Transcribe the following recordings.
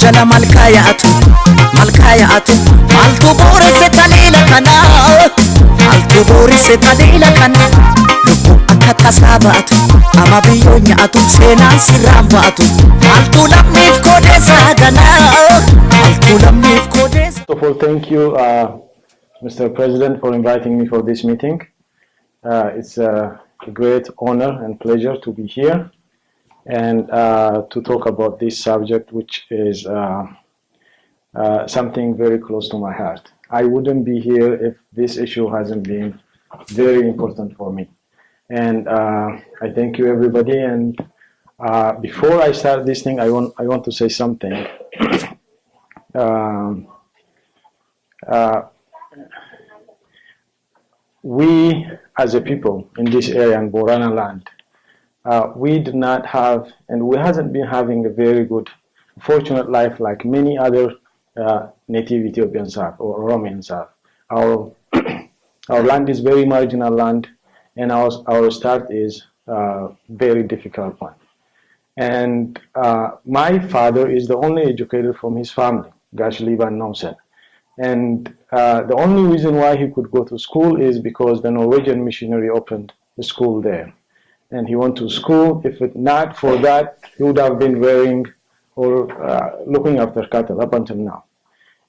jala malkayatu maltu borise talila kana maltu borise talila kana lubu akka sabatu ama biyo nyaatu sena sirambatu maltu lamif kodesa gana maltu lamif kodesa. So for thank you Mr. President for inviting me for this meeting. It's a great honor and pleasure to be here and to talk about this subject, which is something very close to my heart. I wouldn't be here if this issue hasn't been very important for me. And I thank you, everybody. And before I start this thing, I want to say something. We, as a people in this area in Borana land, we did not have, and we hasn't been having a very good, fortunate life like many other native Ethiopians have or Oromians have. Our land is very marginal land, and our start is very difficult one. And my father is the only educator from his family, Tekleab Nomsen. And the only reason why he could go to school is because the Norwegian missionary opened the school there. And he went to school. If it not for that, he would have been wearing or looking after cattle up until now.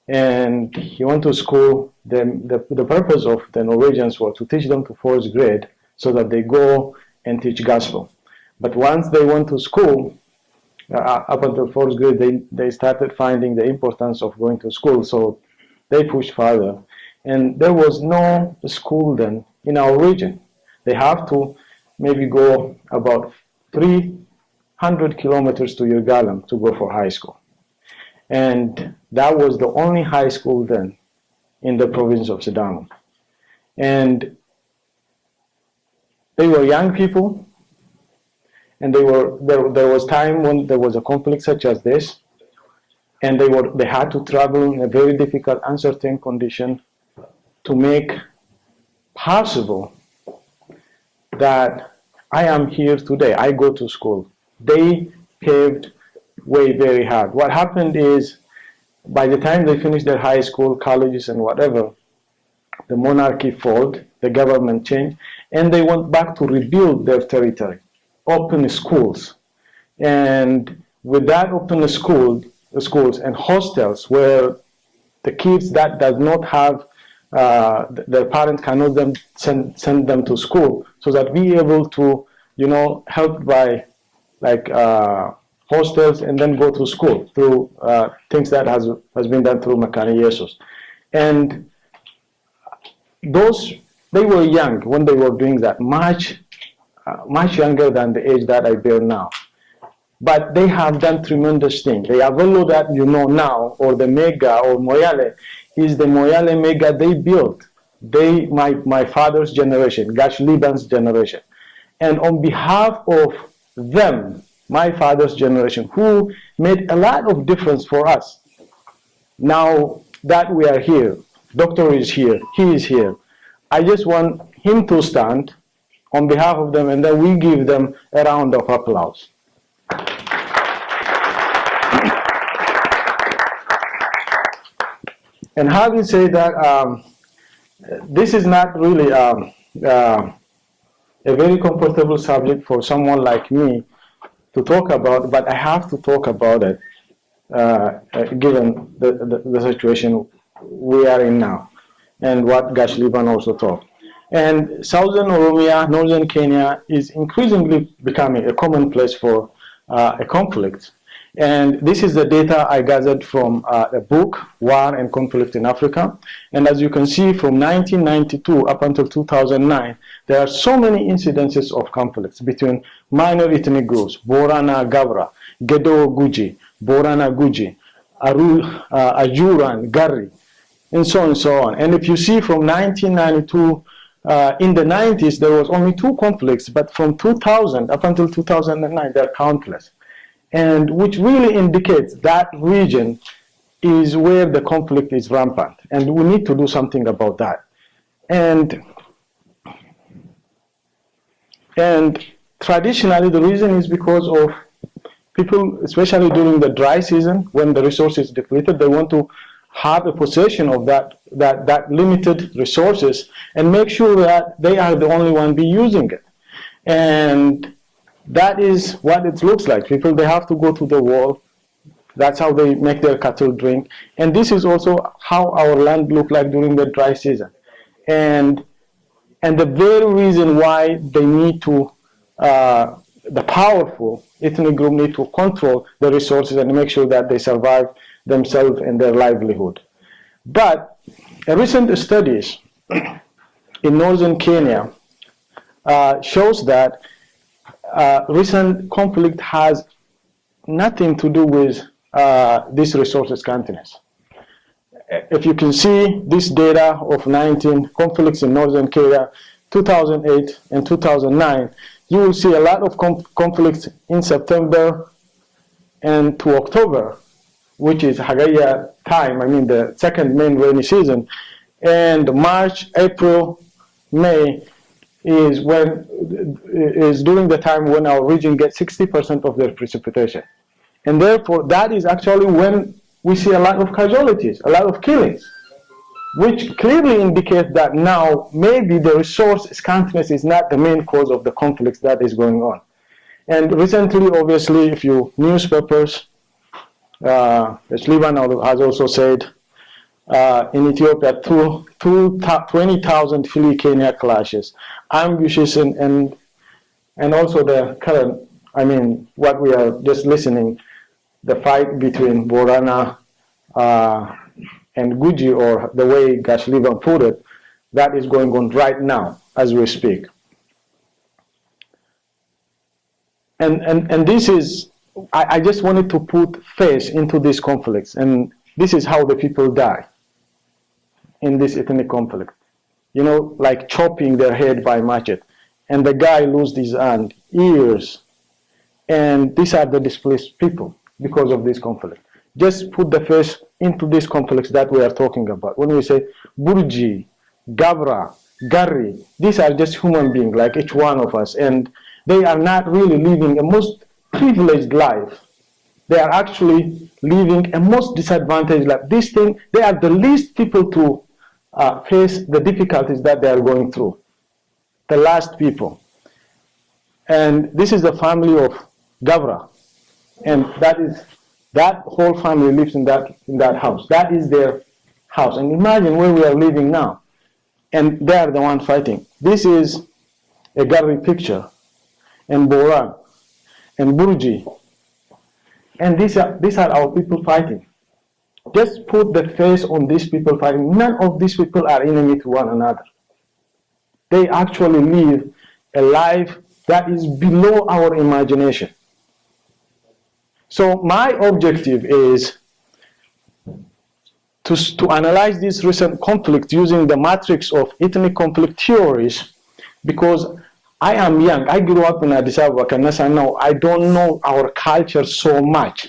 And he went to school. The purpose of the Norwegians was to teach them to 4th grade so that they go and teach gospel. But once they went to school, up until 4th grade, they started finding the importance of going to school. So they pushed further. And there was no school then in our region. They have to maybe go about 300 kilometers to S.Gala to go for high school. And that was the only high school then in the province of Sidama. And they were young people, and there was time when there was a conflict such as this, and they had to travel in a very difficult, uncertain condition to make possible that I am here today. I go to school. They paved way very hard. What happened is, by the time they finished their high school, colleges, and whatever, the monarchy folded, the government changed, and they went back to rebuild their territory, open schools. And with that open schools and hostels where the kids that does not have their parents cannot send them to school, so that be able to, help by like hostels and then go to school through things that has been done through Makani Jesus. And they were young when they were doing that, much younger than the age that I bear now. But they have done tremendous things. The Avolo that you know now, or the Mega or Moyale, is the Moyale Mega they built. My father's generation, Tekleab's generation. And on behalf of them, my father's generation, who made a lot of difference for us, now that we are here, Doctor is here, he is here, I just want him to stand on behalf of them, and then we give them a round of applause. And having said that, this is not really a very comfortable subject for someone like me to talk about, but I have to talk about it given the situation we are in now and what Tekleab also talked. And southern Oromia, northern Kenya is increasingly becoming a common place for a conflict. And this is the data I gathered from a book, War and Conflict in Africa. And as you can see, from 1992 up until 2009, there are so many incidences of conflicts between minor ethnic groups, Borana Gabra, Gedo Guji, Borana Guji, Ajuran, Gari, and so on and so on. And if you see from 1992, in the 90s, there was only 2 conflicts, but from 2000 up until 2009, there are countless. And which really indicates that region is where the conflict is rampant, and we need to do something about that. And traditionally, the reason is because of people, especially during the dry season, when the resource is depleted, they want to have a possession of that limited resources and make sure that they are the only one be using it. And that is what it looks like. People, they have to go to the wall. That's how they make their cattle drink. And this is also how our land look like during the dry season. And the very reason why they need to, the powerful ethnic group need to control the resources and make sure that they survive themselves and their livelihood. But recent studies in northern Kenya shows that recent conflict has nothing to do with this resource scarcity. If you can see this data of 19 conflicts in northern Kenya, 2008 and 2009, you will see a lot of conflicts in September and to October, which is Hagaya time, I mean the second main rainy season, and March, April, May is during the time when our region gets 60% of their precipitation. And therefore, that is actually when we see a lot of casualties, a lot of killings, which clearly indicate that now maybe the resource scarcity is not the main cause of the conflicts that is going on. And recently, obviously, if you newspapers, S.Gala has also said in Ethiopia, 20,000 Philly Kenya clashes, ambushes, and also the current, I mean, what we are just listening, the fight between Borana and Guji, or the way Gashlivan put it, that is going on right now as we speak. And this is, I just wanted to put face into these conflicts, and this is how the people die in this ethnic conflict. You know, like chopping their head by machete, and the guy loses his hand, ears, and these are the displaced people because of this conflict. Just put the face into these conflicts that we are talking about. When we say Burji, Gabra, Gari, these are just human beings like each one of us, and they are not really living a most privileged life. They are actually living a most disadvantaged life. This thing, they are the least people to face the difficulties that they are going through. The last people. And this is the family of Gabra. And that whole family lives in that house. That is their house. And imagine where we are living now. And they are the one fighting. This is a Gari picture. And Boran. And Burji. And these are our people fighting. Just put the face on these people fighting. None of these people are enemy to one another. They actually live a life that is below our imagination. So my objective is to analyze this recent conflict using the matrix of ethnic conflict theories, because I am young. I grew up in Addis Ababa, Kanasa. Now I don't know our culture so much.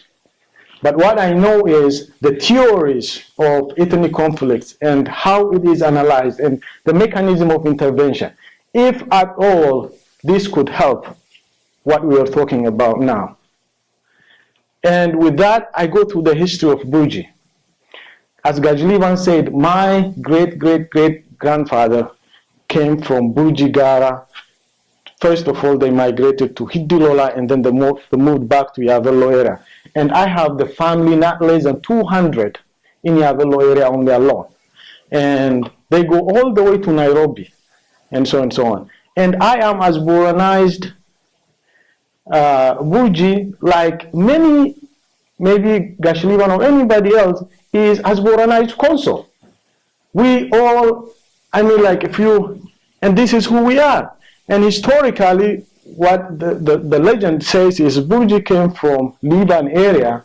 But what I know is the theories of ethnic conflicts and how it is analyzed and the mechanism of intervention. If at all this could help what we are talking about now. And with that, I go to the history of Burji. As Gajlivan said, my great-great-great-grandfather came from Burji Gara. First of all, they migrated to Hiddilola, and then they moved back to Yavello area. And I have the family not less than 200 in Yavello area on their lawn. And they go all the way to Nairobi, and so on. And I am as Boranized Burji, like many, maybe Gashlivan or anybody else, is as Boranized Consul. We all, I mean, like if you, and this is who we are. And historically, what the legend says is Burji came from Liban area,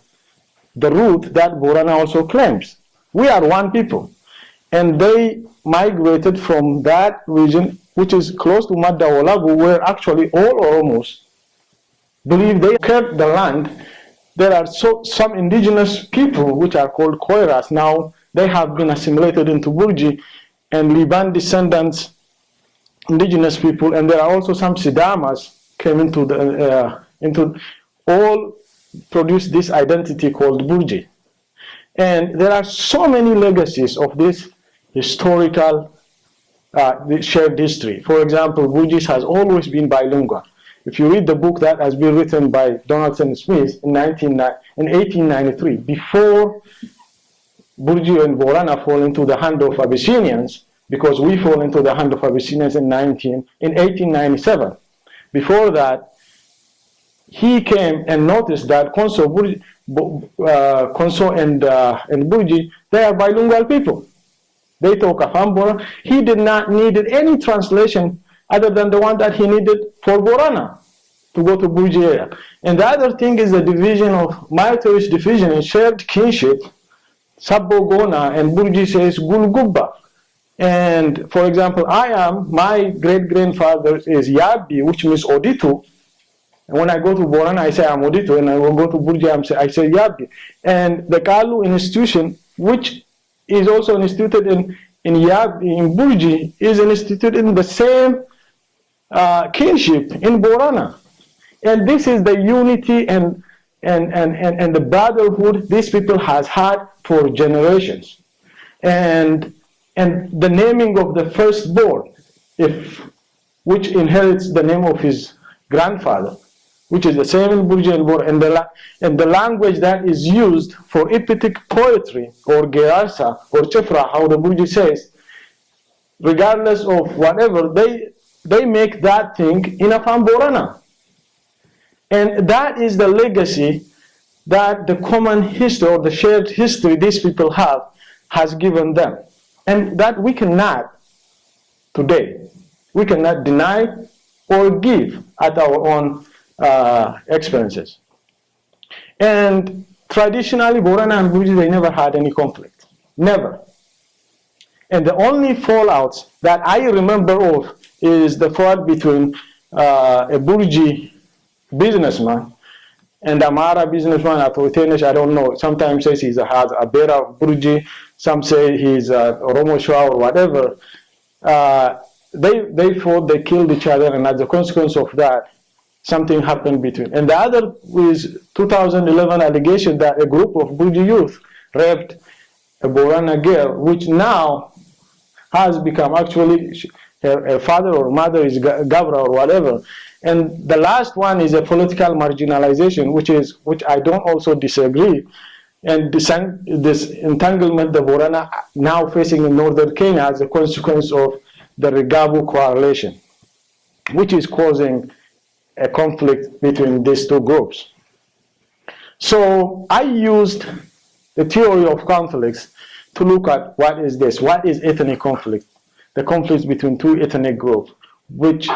the route that Borana also claims. We are one people. And they migrated from that region, which is close to Madawalabu, where actually all Oromos believe they kept the land. There are some indigenous people, which are called Koiras. Now, they have been assimilated into Burji, and Liban descendants, indigenous people, and there are also some Sidamas came into all produced this identity called Burji. And there are so many legacies of this historical shared history. For example, Burjis has always been bilingual. If you read the book that has been written by Donaldson Smith in 1893, before Burji and Borana fall into the hand of Abyssinians, because we fall into the hand of Abyssinians in 1897. Before that, he came and noticed that Konso and Burji, they are bilingual people. They talk Afambora. He did not need any translation other than the one that he needed for Borana to go to Burji area. And the other thing is the division of Mayoterish division and shared kinship. Sabbo Gona and Burji says Gulgubba. And for example, my great-grandfather is Yabi, which means Oditu. And when I go to Borana, I say I'm Oditu, and I will go to Burji, I say Yabi. And the Kalu institution, which is also instituted in Yabi, in Burji, is instituted in the same kinship in Borana. And this is the unity and the brotherhood these people has had for generations. And the naming of the firstborn, which inherits the name of his grandfather, which is the same in Burji and Borana, and the language that is used for epic poetry, or Gerasa, or Chefra, how the Burji says, regardless of whatever, they make that thing in Afam Borana. And that is the legacy that the common history, or the shared history these people have, has given them. And that we cannot, today, we cannot deny or give at our own experiences. And traditionally, Borana and Burji, they never had any conflict. Never. And the only fallouts that I remember of is the fallout between a Burji businessman and Amara businessman, Authentic, I don't know. Sometimes says he has a Bera of Burji, some say he's a Oromo Shua or whatever. They fought, they killed each other, and as a consequence of that, something happened between. And the other is 2011 allegation that a group of Burji youth raped a Borana girl, which now has become actually her father or mother is Gabra or whatever. And the last one is a political marginalization, which I don't also disagree. And this entanglement the Borana now facing in northern Kenya as a consequence of the Regabu coalition, which is causing a conflict between these two groups. So I used the theory of conflicts to look at what is this, what is ethnic conflict? The conflicts between two ethnic groups, which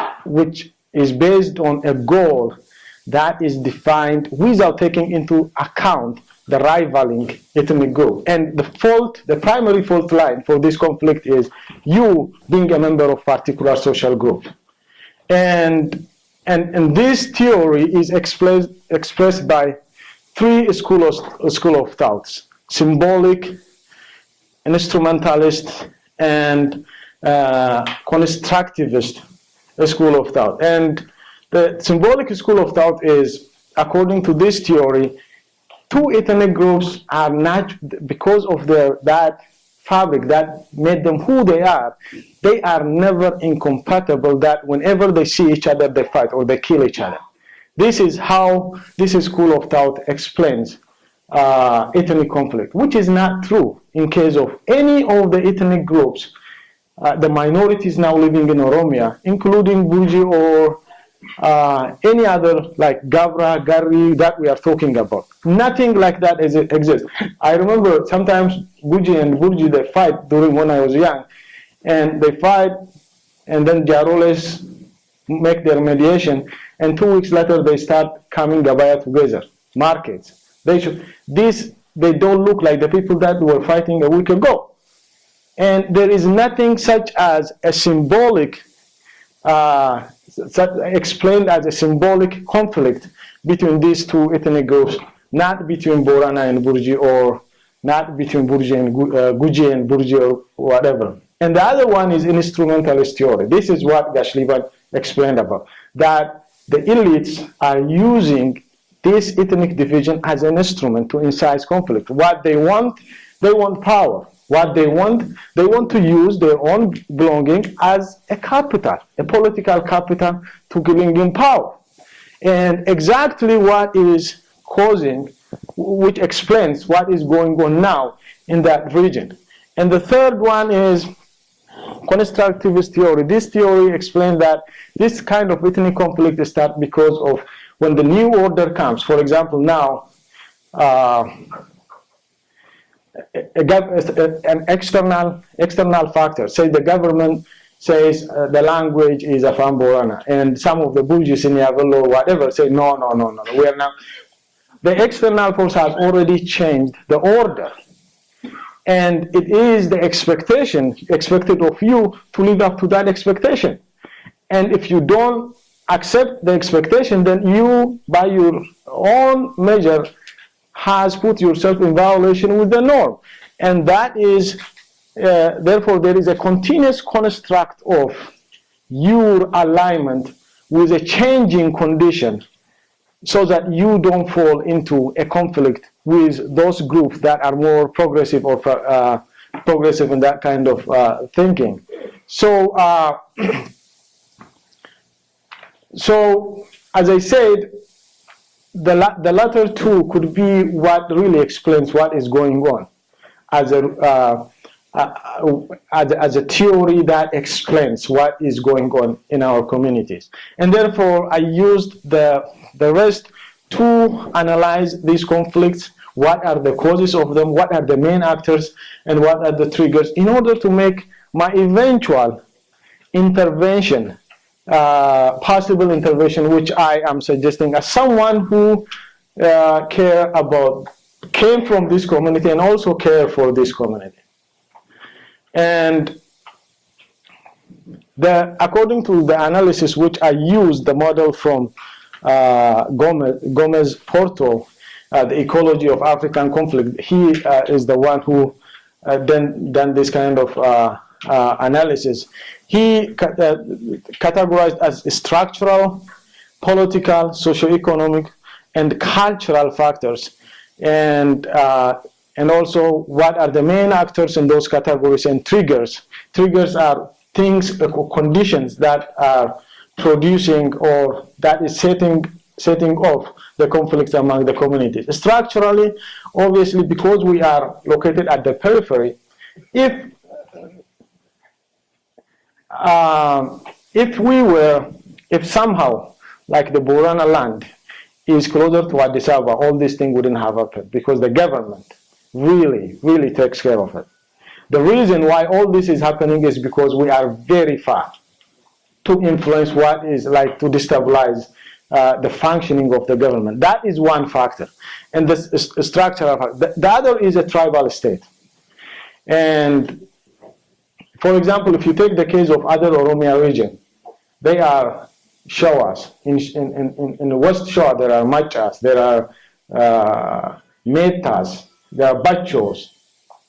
is based on a goal that is defined without taking into account the rivaling ethnic group. And the primary fault line for this conflict is you being a member of a particular social group. And this theory is expressed by three schools of thoughts: symbolic, instrumentalist, and constructivist school of thought. And the symbolic school of thought is, according to this theory, two ethnic groups are not, because of that fabric that made them who they are never incompatible, that whenever they see each other, they fight or they kill each other. This is how this school of thought explains ethnic conflict, which is not true in case of any of the ethnic groups. The minorities now living in Oromia, including Burji or any other like Gabra, Gari that we are talking about. Nothing like that exists. I remember sometimes Burji and Burji, they fight during when I was young, and they fight, and then Jaroles make their mediation, and 2 weeks later they start coming Gabaya together, markets. They don't look like the people that were fighting a week ago. And there is nothing such as a symbolic, explained as a symbolic conflict between these two ethnic groups, not between Borana and Burji, or not between Burji and Guji and Burji or whatever. And the other one is instrumentalist theory. This is what Gashliban explained about, that the elites are using this ethnic division as an instrument to incite conflict. What they want power. What they want to use their own belonging as a capital, a political capital to giving them power. And exactly what is causing, which explains what is going on now in that region. And the third one is constructivist theory. This theory explains that this kind of ethnic conflict starts because of when the new order comes. For example, now an external factor, say the government says the language is Afan Borana, and some of the Bujis in Yavello or whatever say no, we are now. The external force has already changed the order, and it is the expected of you to live up to that expectation. And if you don't accept the expectation, then you, by your own measure, has put yourself in violation with the norm. And that is, therefore, there is a continuous construct of your alignment with a changing condition so that you don't fall into a conflict with those groups that are more progressive or progressive in that kind of thinking. So, so as I said, the latter two could be what really explains what is going on as a theory that explains what is going on in our communities. And therefore, I used the rest to analyze these conflicts, what are the causes of them, what are the main actors, and what are the triggers, in order to make my eventual intervention, possible intervention, which I am suggesting as someone who came from this community and also care for this community. And according to the analysis which I used, the model from Gomez Porto, the ecology of African conflict, he is the one who done this kind of analysis. He categorized as structural, political, socioeconomic, and cultural factors, and also what are the main actors in those categories, and triggers. Triggers are things, conditions that are producing or that is setting off the conflicts among the communities. Structurally, obviously, because we are located at the periphery, if somehow, like the Borana land is closer to Addis Ababa, all these things wouldn't have happened, because the government really takes care of it. The reason why all this is happening is because we are very far to influence what is like to destabilize the functioning of the government. That is one factor. And this structural factor. The other is a tribal state. And for example, if you take the case of other Oromia region, they are Shawas. In the West Shore, there are Machas, there are Metas, there are Bachos,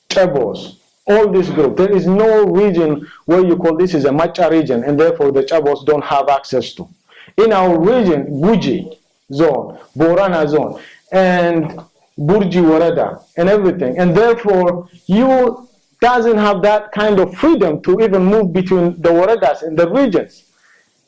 Chabos, all this group. There is no region where you call this is a Macha region, and therefore the Chabos don't have access to. In our region, Guji zone, Borana zone, and Burji Warada, and everything. And therefore, you doesn't have that kind of freedom to even move between the Waradas and the regions.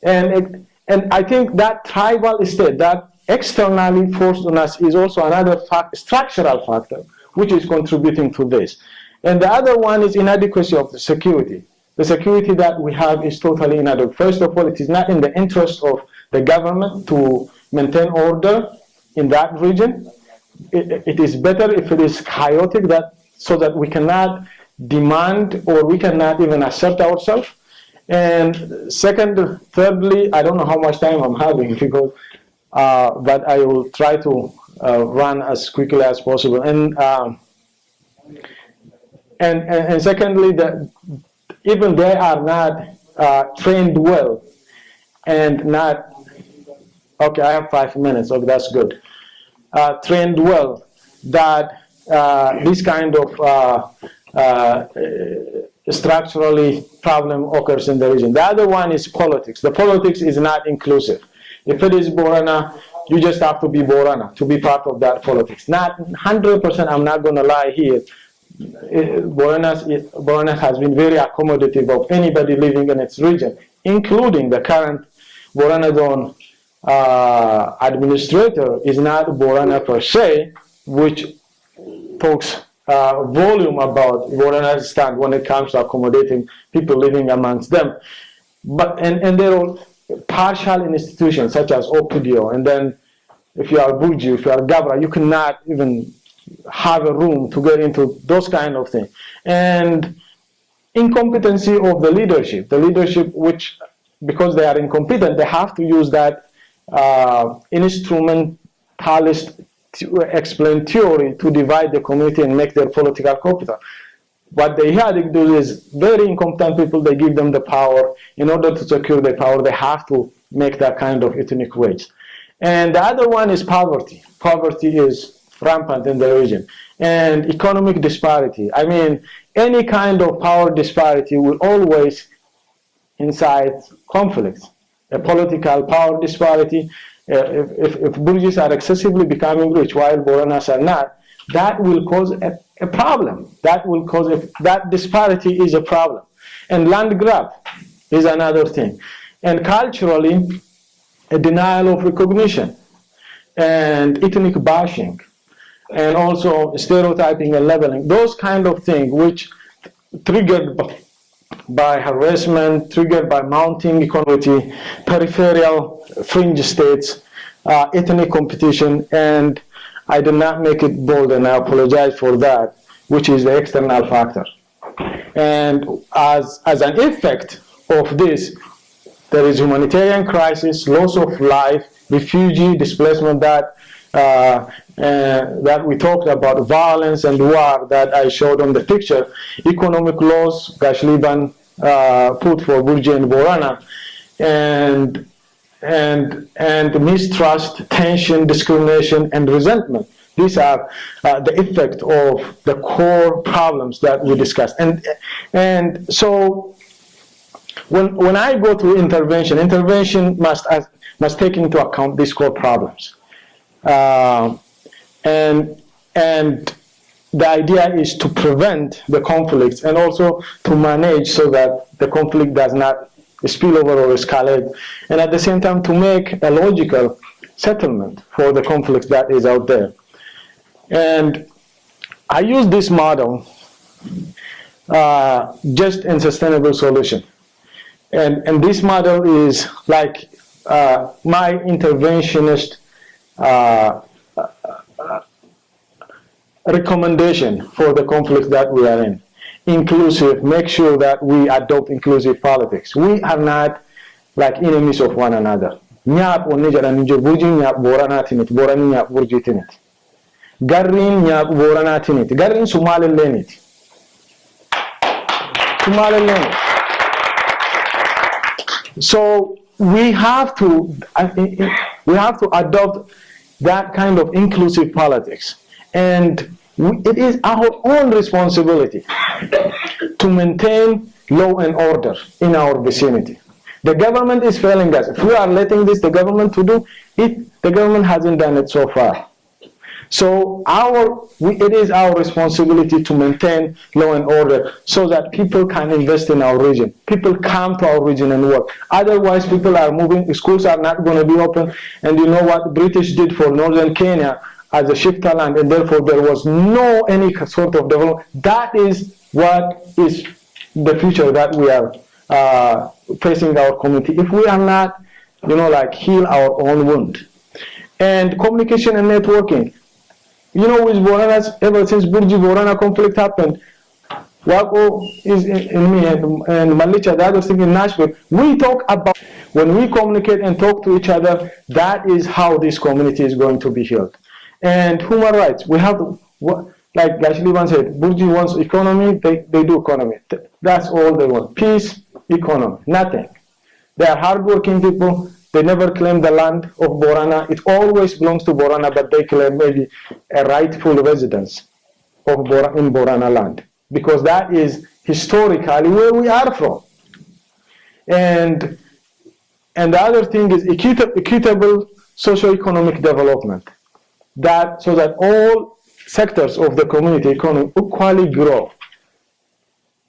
And I think that tribal state that externally forced on us is also another structural factor which is contributing to this. And the other one is inadequacy of the security. The security that we have is totally inadequate. First of all, it is not in the interest of the government to maintain order in that region. It is better if it is chaotic, so that we cannot demand or we cannot even assert ourselves. And thirdly, I don't know how much time I'm having, because, but I will try to run as quickly as possible. And secondly, even they are not trained well, and not, okay, I have 5 minutes, okay, that's good. Trained well, that this kind of structurally problem occurs in the region. The other one is politics. The politics is not inclusive. If it is Borana, you just have to be Borana to be part of that politics. Not 100%, I'm not going to lie here. Borana has been very accommodative of anybody living in its region, including the current Borana zone administrator is not Borana per se, which talks volume about Borana's stand when it comes to accommodating people living amongst them. But and there are partial institutions such as OPDO, and then if you are Burji, if you are Gabra, you cannot even have a room to get into those kind of things. And incompetency of the leadership which, because they are incompetent, they have to use that instrumentalist explain theory to divide the community and make their political capital. What they had to do is very incompetent people, they give them the power. In order to secure the power, they have to make that kind of ethnic wage. And the other one is poverty. Poverty is rampant in the region. And economic disparity. I mean, any kind of power disparity will always incite conflicts. A political power disparity, if Burjis are excessively becoming rich while Boranas are not, that will cause a problem. That will cause that disparity is a problem. And land grab is another thing. And culturally, a denial of recognition and ethnic bashing and also stereotyping and labeling. Those kind of things which triggered by harassment, triggered by mounting equality, peripheral fringe states, ethnic competition, and I did not make it bold, and I apologize for that, which is the external factor. And as an effect of this, there is humanitarian crisis, loss of life, refugee displacement that we talked about, violence and war that I showed on the picture, economic loss, Gashliban put for Burji and Borana, and mistrust, tension, discrimination, and resentment. These are the effect of the core problems that we discussed. And so when I go to intervention must take into account these core problems. And the idea is to prevent the conflicts and also to manage so that the conflict does not spill over or escalate, and at the same time to make a logical settlement for the conflict that is out there. And I use this model, just and sustainable solution. And this model is like my interventionist recommendation for the conflict that we are in. Inclusive, make sure that we adopt inclusive politics. We are not like enemies of one another. Nyap onni jedhani jiru Burji nyap Boranaatiniti, Borani nyap Burjiitiniti. Garriin nyap Boranaatiniti, Garriin Sumaalilleeniiti. Sumaalilleeniiti. So we have to adopt that kind of inclusive politics, and it is our own responsibility to maintain law and order in our vicinity. The government is failing us. If we are letting the government to do it, the government hasn't done it so far. So it is our responsibility to maintain law and order so that people can invest in our region. People come to our region and work. Otherwise, people are moving, schools are not going to be open. And you know what British did for northern Kenya as a shifter land, and therefore there was no any sort of development. That is what is the future that we are facing our community if we are not, heal our own wound. And communication and networking. With Boranas, ever since Burji Borana conflict happened, Wako is in me and Malicha, the other thing in Nashville, we talk about, when we communicate and talk to each other, that is how this community is going to be healed. And human rights, we have to, like Gashliban said, Burji wants economy, they do economy. That's all they want. Peace, economy, nothing. They are hardworking people. They never claim the land of Borana. It always belongs to Borana, but they claim maybe a rightful residence of in Borana land, because that is historically where we are from. And the other thing is equitable socio-economic development, so that all sectors of the community economy equally grow,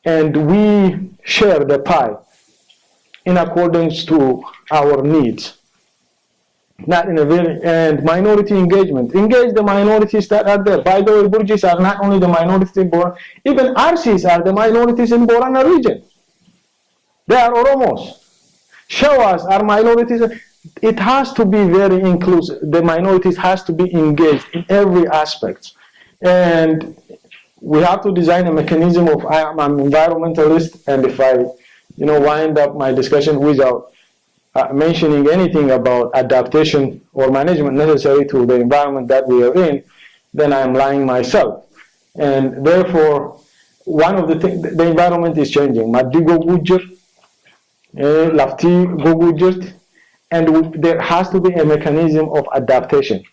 and we share the pie in accordance to our needs. Not in a very, and minority engagement. Engage the minorities that are there. By the way, Burjis are not only the minorities in Borana, even Arsis are the minorities in Borana region. They are Oromos. Shawas are minorities. It has to be very inclusive. The minorities has to be engaged in every aspect. And we have to design a mechanism of, I'm an environmentalist, and if I wind up my discussion without mentioning anything about adaptation or management necessary to the environment that we are in, then I'm lying myself. And therefore, one of the things, the environment is changing. Madigo gujir, lafti gujir, and there has to be a mechanism of adaptation.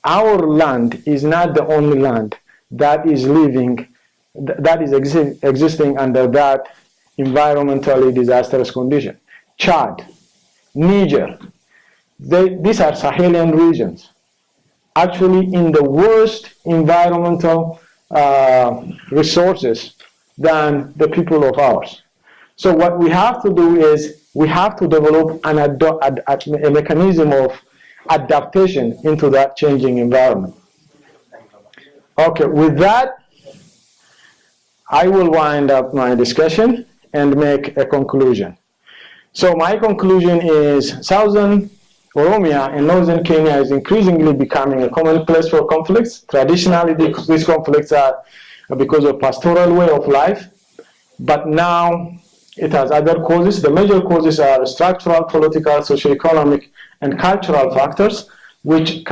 Our land is not the only land that is living, that is existing under that environmentally disastrous condition. Chad, Niger, these are Sahelian regions, actually in the worst environmental resources than the people of ours. So what we have to do is we have to develop a mechanism of adaptation into that changing environment. Okay, with that, I will wind up my discussion and make a conclusion. So my conclusion is Southern Oromia and Northern Kenya is increasingly becoming a common place for conflicts. Traditionally, these conflicts are because of pastoral way of life, but now it has other causes. The major causes are structural, political, socioeconomic, and cultural factors, which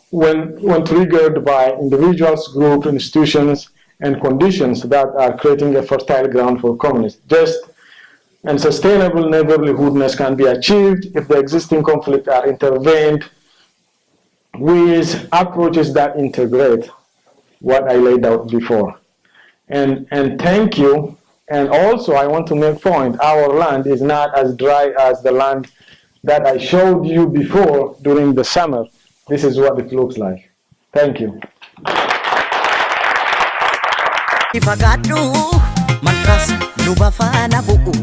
when triggered by individuals, groups, institutions, and conditions that are creating a fertile ground for communists. Just and sustainable neighborhoodness can be achieved if the existing conflicts are intervened with approaches that integrate what I laid out before. And thank you. And also I want to make point, our land is not as dry as the land that I showed you before during the summer. This is what it looks like. Thank you. Ifagadu, malkas, luba fana bu'u